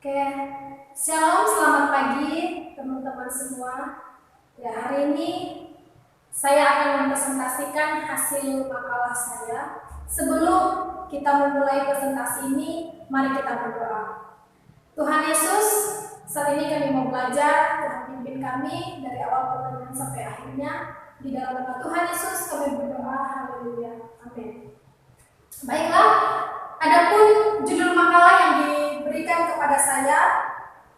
Oke, Shalom, selamat pagi teman-teman semua. Ya, hari ini saya akan mempresentasikan hasil makalah saya. Sebelum kita memulai presentasi ini, mari kita berdoa. Tuhan Yesus, saat ini kami mau belajar, Tuhan pimpin kami dari awal pertemuan sampai akhirnya. Di dalam nama Tuhan Yesus kami berdoa, haleluya, amin. Baiklah, adapun judul makalah yang diberikan kepada saya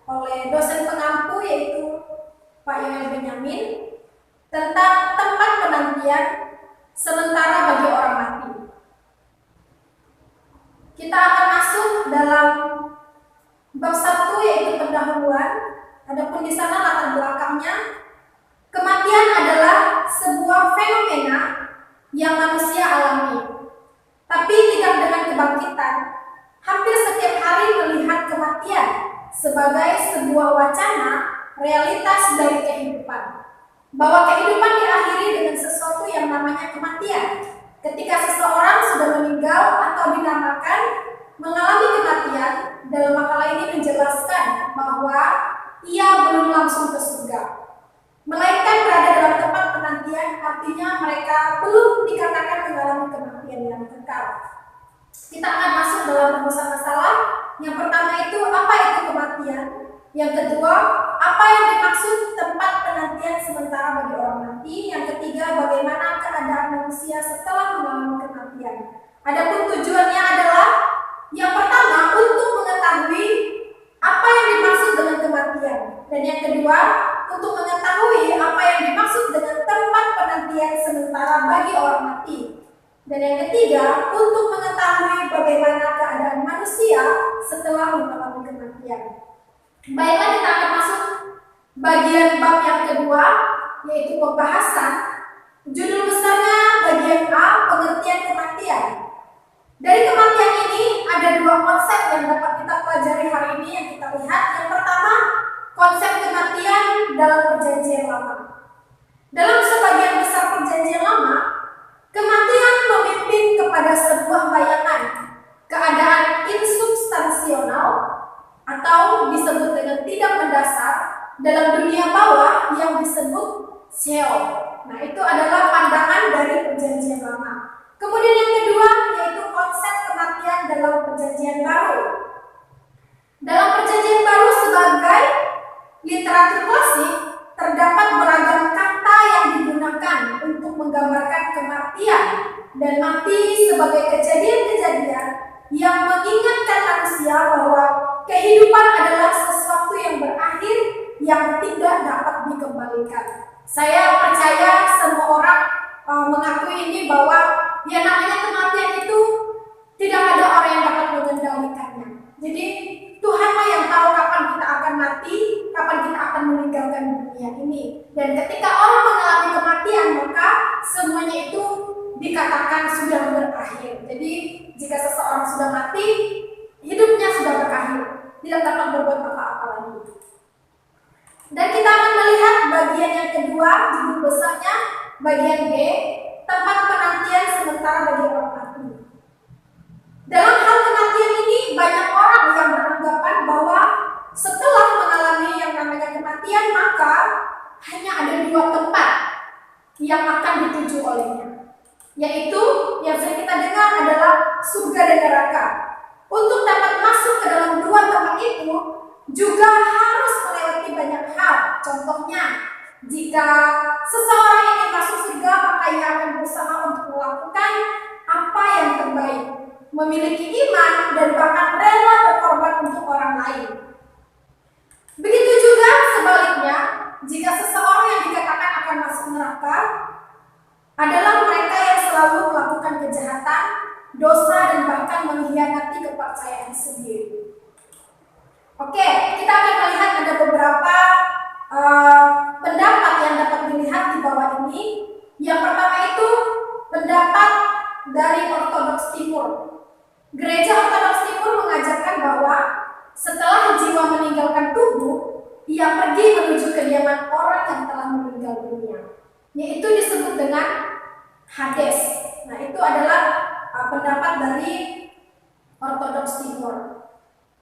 oleh dosen pengampu yaitu Pak Yoel Benyamin tentang tempat penantian sementara bagi orang mati. Kita akan masuk dalam bab 1 yaitu pendahuluan. Adapun di sana latar belakangnya, kematian adalah sebuah fenomena yang manusia alami. Tapi tidak dengan kebangkitan. Hampir setiap hari melihat kematian sebagai sebuah wacana, realitas dari kehidupan. Bahwa kehidupan diakhiri dengan sesuatu yang namanya kematian. Ketika seseorang sudah meninggal atau dinamakan mengalami kematian, dalam makalah ini menjelaskan bahwa ia belum langsung ke surga, melainkan berada dalam tempat penantian, artinya mereka belum dikatakan mengalami kematian yang kekal. Kita akan masuk dalam rumusan masalah. Yang pertama itu, apa itu kematian? Yang kedua, apa yang dimaksud tempat penantian sementara bagi orang mati? Yang ketiga, bagaimana keadaan manusia setelah mengalami kematian? Adapun tujuannya adalah, yang pertama, untuk mengetahui apa yang dimaksud dengan kematian. Dan yang kedua, untuk mengetahui apa yang dimaksud dengan tempat penantian sementara bagi orang mati. Dan yang ketiga, untuk mengetahui bagaimana keadaan manusia setelah mengalami kematian. Baiklah, kita akan masuk bagian bab yang kedua, yaitu pembahasan. Judul besarnya bagian A, pengertian kematian. Dari kematian ini ada dua konsep yang dapat kita pelajari hari ini yang kita lihat. Yang pertama, konsep kematian dalam perjanjian lama. Dalam sebagian besar perjanjian lama, kematian memimpin kepada sebuah bayangan, keadaan insubstansional atau disebut dengan tidak mendasar dalam dunia bawah yang disebut Sheol. Nah, itu adalah pandangan dari perjanjian lama. Kemudian yang kedua yaitu konsep kematian dalam perjanjian baru. Dalam perjanjian baru sebagai literatur klasik, terdapat beragam kata yang digunakan untuk menggambarkan kematian dan mati sebagai kejadian-kejadian yang mengingatkan manusia bahwa kehidupan adalah sesuatu yang berakhir yang tidak dapat dikembalikan. Saya percaya semua orang mengakui ini bahwa yang namanya kematian itu tidak ada orang yang dapat mengendalikannya. Jadi Tuhanlah yang tahu kapan kita akan mati, kapan kita akan meninggalkan dunia ini. Dan ketika orang mengalami kematian, maka semuanya itu dikatakan sudah berakhir. Jadi jika seseorang sudah mati, hidupnya sudah berakhir, tidak dapat berbuat apa-apa lagi. Dan kita akan melihat bagian yang kedua, judul besarnya bagian B, tempat penantian sementara bagi orang mati. Dalam hal kematian ini, banyak orang yang beranggapan bahwa setelah mengalami yang namanya kematian, maka hanya ada dua tempat yang akan dituju olehnya, yaitu yang sering kita dengar adalah surga dan neraka. Untuk dapat masuk ke dalam dua tempat itu juga harus melewati banyak hal. Contohnya, jika seseorang ingin masuk surga, maka ia akan berusaha untuk melakukan apa yang terbaik, memiliki iman dan bahkan rela berkorban untuk orang lain. Begitu juga sebaliknya, jika seseorang yang dikatakan akan masuk neraka adalah mereka yang selalu melakukan kejahatan, dosa, dan bahkan mengkhianati kepercayaan sendiri. Oke, kita akan melihat ada beberapa pendapat yang dapat dilihat di bawah ini. Yang pertama itu pendapat dari Ortodoks Timur. Gereja Ortodoks Timur mengajarkan bahwa setelah jiwa meninggalkan tubuh, ia pergi menuju kediaman orang yang telah meninggal dunia, yaitu disebut dengan Hades. Nah, itu adalah pendapat dari Ortodoks Timur.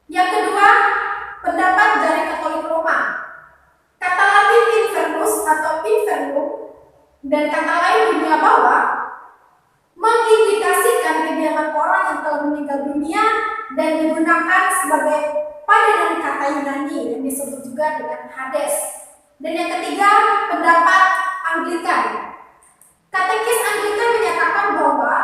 Yang kedua, sebagai padanan kata Yunani yang disebut juga dengan Hades. Dan yang ketiga, pendapat Anglikan. Katekis Anglikan menyatakan bahwa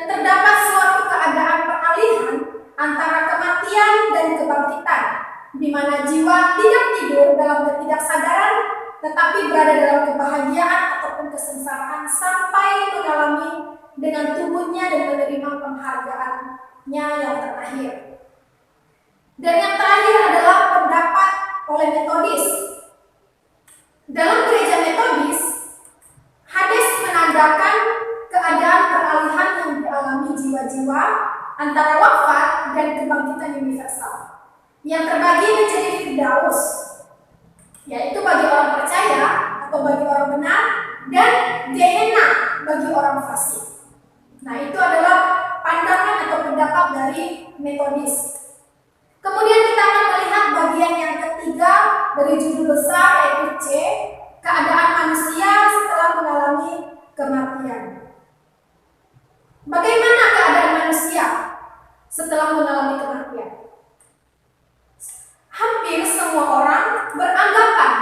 terdapat suatu keadaan peralihan antara kematian dan kebangkitan, di mana jiwa tidak tidur dalam ketidaksadaran, tetapi berada dalam kebahagiaan ataupun kesengsaraan sampai mengalami dengan tubuhnya dan menerima penghargaannya yang terakhir. Dan yang terakhir adalah pendapat oleh Metodis. Dalam gereja Metodis, Hades menandakan keadaan peralihan yang dialami jiwa-jiwa antara wafat dan kebangkitan universal, yang terbagi menjadi Firdaus, yaitu bagi orang percaya atau bagi orang benar, dan Gehenna bagi orang fasik. Nah, itu adalah pandangan atau pendapat dari Metodis. Kemudian kita akan melihat bagian yang ketiga dari judul besar, yaitu C, keadaan manusia setelah mengalami kematian. Bagaimana keadaan manusia setelah mengalami kematian? Hampir semua orang beranggapan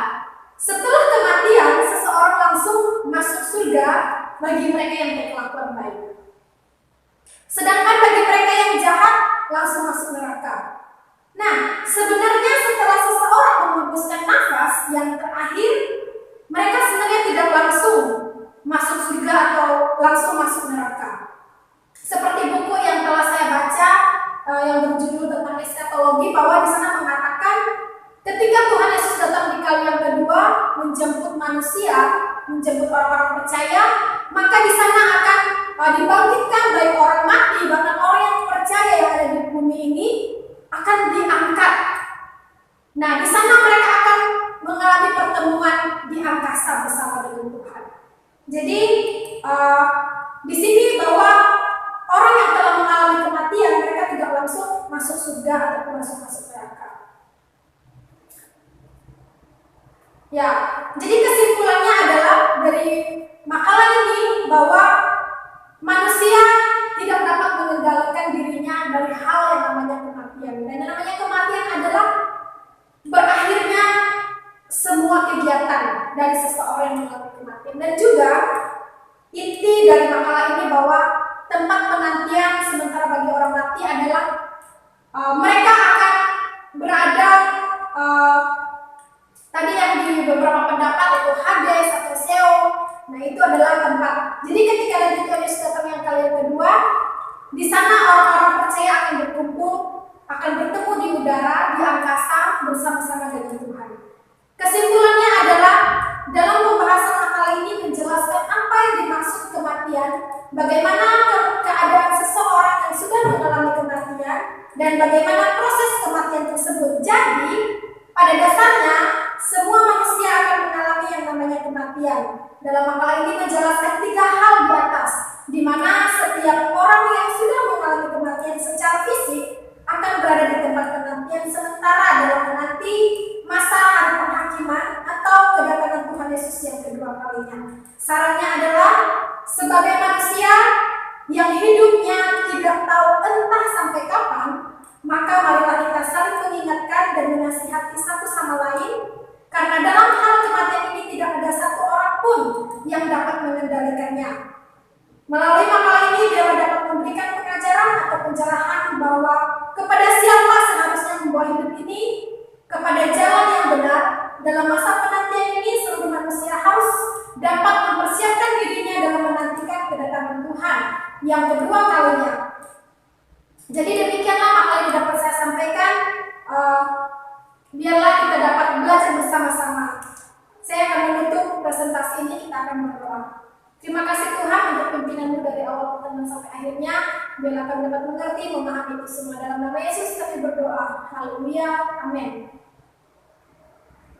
setelah kematian seseorang langsung masuk surga bagi mereka yang berkelakuan baik. Sedangkan bagi mereka yang jahat langsung masuk neraka. Nah, sebenarnya setelah seseorang menghembuskan nafas yang terakhir, mereka sebenarnya tidak langsung masuk surga atau langsung masuk neraka. Seperti buku yang telah saya baca yang berjudul tentang eskatologi, bahwa di sana mengatakan ketika Tuhan Yesus datang di kali yang kedua menjemput manusia, menjemput orang-orang percaya, maka di sana akan dibangkitkan baik orang mati, bahkan orang yang percaya yang ada di bumi ini akan diangkat. Nah, di sana mereka akan mengalami pertemuan di angkasa bersama dengan Tuhan. Jadi di sini bahwa orang yang telah mengalami kematian, mereka tidak langsung masuk surga ataupun masuk neraka. Ya, jadi kesimpulannya adalah dari makalah ini bahwa manusia tidak dapat mengendalikan dirinya dari hal yang namanya kematian. Dan yang namanya kematian adalah berakhirnya semua kegiatan dari seseorang yang mengalami kematian. Dan juga inti dari makalah ini bahwa tempat penantian sementara bagi orang mati adalah mereka akan berada tadi yang di beberapa pendapat itu Hades atau Sheol. Nah, itu adalah tempat. Jadi ketika nanti Tuhan Yesus datang yang kali yang kedua, di sana orang-orang percaya akan berkumpul, akan bertemu di udara, di angkasa bersama-sama dengan Tuhan. Kesimpulannya adalah dalam pembahasan makalah ini menjelaskan apa yang dimaksud kematian, bagaimana keadaan seseorang yang sudah mengalami kematian, dan bagaimana proses kematian tersebut. Jadi pada dasarnya semua manusia akan mengalami yang namanya kematian. Dalam makalah ini menjelaskan 3 hal di atas, di mana setiap orang yang sudah mengalami kematian secara fisik akan berada di tempat penantian sementara dalam menanti masa hari penghakiman atau kedatangan Tuhan Yesus yang kedua kalinya. Sarannya adalah sebagai manusia yang hidupnya tidak tahu entah sampai kapan, maka marilah kita saling mengingatkan dan menasihati satu sama lain, karena dalam hal kematian ini tidak ada satu orang pun yang dapat mengendalikannya. Melalui makalah ini dia dapat memberikan pengajaran atau pencerahan bahwa kepada siapa seharusnya membawa hidup ini, kepada jalan yang benar. Dalam masa penantian ini seluruh manusia harus dapat mempersiapkan dirinya dalam menantikan kedatangan Tuhan yang kedua kalinya. Jadi demikianlah makalah yang dapat saya sampaikan. Biarlah kita dapat belajar bersama-sama. Saya akan menutup presentasi ini, kita akan berdoa. Terima kasih Tuhan untuk pimpinan-Mu dari awal pertemuan sampai akhirnya. Biarlah kami dapat mengerti, memahami itu semua. Dalam nama Yesus kami berdoa. Haleluya. Amin.